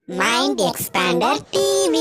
Mind Expander TV.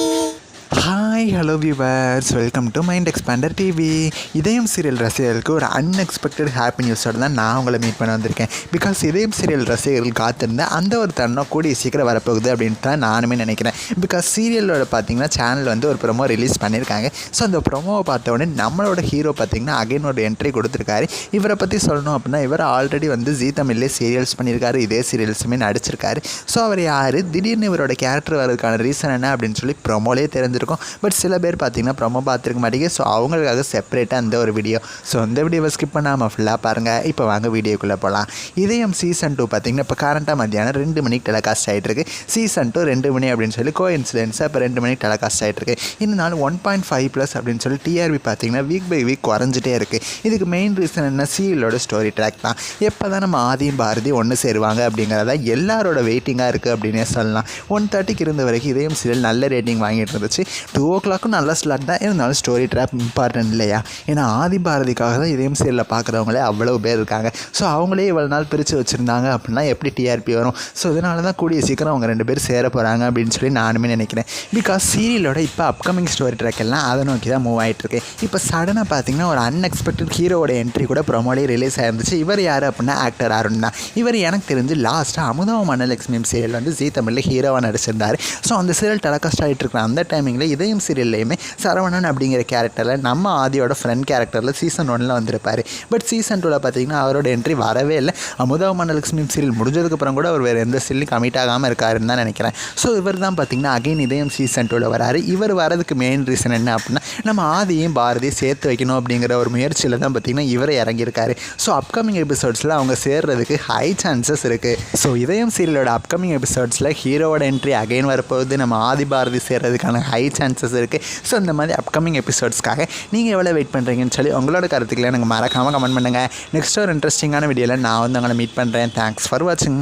Hi hello viewers, welcome to mind expander TV. இதயம் serial ரசிகர்களுக்கு ஒரு unexpected happy நியூஸோடு தான் நான் உங்களை மீட் பண்ண வந்திருக்கேன். பிகாஸ் இதயம் சீரியல் ரசிகர்கள் காத்திருந்த அந்த ஒரு தருணம் கூடிய சீக்கிரம் வரப்போகுது அப்படின்ட்டு தான் நானுமே நினைக்கிறேன். பிகாஸ் சீரியலோட பார்த்தீங்கன்னா சேனல் வந்து ஒரு ப்ரொமோ ரிலீஸ் பண்ணியிருக்காங்க. ஸோ அந்த ப்ரொமோவை பார்த்த உடனே நம்மளோட ஹீரோ பார்த்தீங்கன்னா அகைன் ஒரு என்ட்ரி கொடுத்துருக்காரு. இவரை பற்றி சொல்லணும் அப்படின்னா இவர் ஆல்ரெடி வந்து ஜீ தமிழ்லே சீரியல்ஸ் பண்ணியிருக்காரு, இதே சீரியல்ஸுமே நடிச்சிருக்காரு. ஸோ அவர் யார், திடீர்னு இவரோட கேரக்டர் வரதுக்கான ரீசன் என்ன அப்படின்னு சொல்லி ப்ரொமோலே தெரிஞ்சிருக்கும். பட் சில பேர் பார்த்தீங்கன்னா ப்ரொமோ பார்த்துருக்க மாட்டேங்க. ஸோ அவங்களுக்காக செப்பரேட்டாக அந்த ஒரு வீடியோ. ஸோ அந்த வீடியோவை ஸ்கிப் பண்ணாமல் ஃபுல்லாக பாருங்கள். இப்போ வாங்க வீடியோக்குள்ளே போகலாம். இதயம் சீசன் 2 பார்த்தீங்கன்னா இப்போ கரண்ட்டாக மத்தியானம் 2 மணிக்கு டெலிகாஸ்ட் ஆகிட்டுருக்கு. சீசன் 2 2 மணி அப்படின்னு சொல்லி கோஇன்சிடென்ஸாக இப்போ 2 மணிக்கு டெலிகாஸ்ட் ஆகிட்டுருக்கு. இந்த நாள் 1.5+ அப்படின்னு சொல்லி டிஆர்பி பார்த்தீங்கன்னா வீக் பை வீக் குறைஞ்சிட்டே இருக்குது. இதுக்கு மெயின் ரீசன் என்ன, சீரியலோட ஸ்டோரி ட்ராக் தான். எப்போ தான் நம்ம ஆதியும் பாரதி ஒன்று சேருவாங்க அப்படிங்கிறதா எல்லாரோட வெயிட்டிங்காக இருக்குது அப்படின்னே சொல்லலாம். 1:30க்கு இருந்த வரைக்கும் இதயம் சீரியல் நல்ல ரேட்டிங் வாங்கிட்டு இருந்துச்சு. 2 o'clock நல்ல ஸ்லாட் தான் இருந்தாலும் ஸ்டோரி ட்ராப் இம்பார்ட்டன்ட் இல்லையா? ஏன்னா ஆதி பாரதிக்காக தான் இதயம் சீரியலில் பார்க்குறவங்களே அவ்வளோ பேர் இருக்காங்க. ஸோ அவங்களே இவ்வளோ நாள் பிரித்து வச்சுருந்தாங்க அப்படின்னா எப்படி டிஆர்பி வரும்? ஸோ இதனால தான் கூடிய சீக்கிரம் அவங்க 2 பேர் சேர போகிறாங்க அப்படின்னு சொல்லி நானுமே நினைக்கிறேன். பிகாஸ் சீரியலோட இப்போ அப்கமிங் ஸ்டோரி ட்ராக் எல்லாம் அதை நோக்கி தான் மூவ் ஆகிட்டுருக்கு. இப்போ சடனாக பார்த்தீங்கன்னா ஒரு அன்எக்ஸ்பெக்டட் ஹீரோட என்ட்ரி கூட ப்ரொமோலே ரிலீஸ் ஆயிருந்துச்சு. இவர் யார் அப்படின்னா ஆக்டர் அருண் தான். இவர் எனக்கு தெரிஞ்சு லாஸ்ட்டாக அமுதம் மன்னலட்சுமி சீரியல் வந்து ஜீ தமிழில் ஹீரோவாக நடிச்சிருந்தார். ஸோ அந்த சீரியல் டெலிகாஸ்ட் ஆகிட்டு இருக்கிற அந்த டைமிங்கில் இதயம் சீரியல்லையுமே சரவணன் அப்படிங்கிற கேரக்டரில் நம்ம ஆதியோட ஃப்ரெண்ட் கேரக்டரில் சீசன் 1 வந்திருப்பார். பட் சீசன் 2 பார்த்தீங்கன்னா அவரோட என்ட்ரி வரவே இல்லை. அமுதா மன்னலட்சுமி சீரியல் முடிஞ்சதுக்கப்புறம் கூட அவர் வேறு எந்த சீரியலும் கமிட் ஆகாமல் இருக்காருன்னு தான் நினைக்கிறேன். ஸோ இவர் தான் பார்த்தீங்கன்னா அகைன் இதயம் சீசன் 2 வராரு. இவர் வரதுக்கு மெயின் ரீசன் என்ன அப்படின்னா நம்ம ஆதியும் பாரதியும் சேர்த்து வைக்கணும் அப்படிங்கிற ஒரு முயற்சியில் தான் பார்த்தீங்கன்னா இவரை இறங்கியிருக்காரு. ஸோ அப்கமிங் எபிசோட்ஸில் அவங்க சேர்றதுக்கு ஹை சான்சஸ் இருக்குது. ஸோ இதயம் சீரியலோட அப்கமிங் எபிசோட்ஸில் ஹீரோவோட என்ட்ரி அகைன் வரப்போகுது. நம்ம ஆதி பாரதி சேர்றதுக்கான ஹை சான்சஸ் இருக்குது. ஸோ இந்த மாதிரி அப்கமிங் எபிசோட்ஸ்க்காக நீங்கள் எவ்வளோ வெயிட் பண்ணுறீங்கன்னு சொல்லி உங்களோட கருத்துக்களை எனக்கு மறக்காமல் கமெண்ட் பண்ணுங்கள். நெக்ஸ்ட் ஒரு இன்ட்ரெஸ்டிங்கான வீடியோவில் நான் வந்து உங்களை மீட் பண்ணுறேன். தேங்க்ஸ் ஃபார் வாட்சிங்.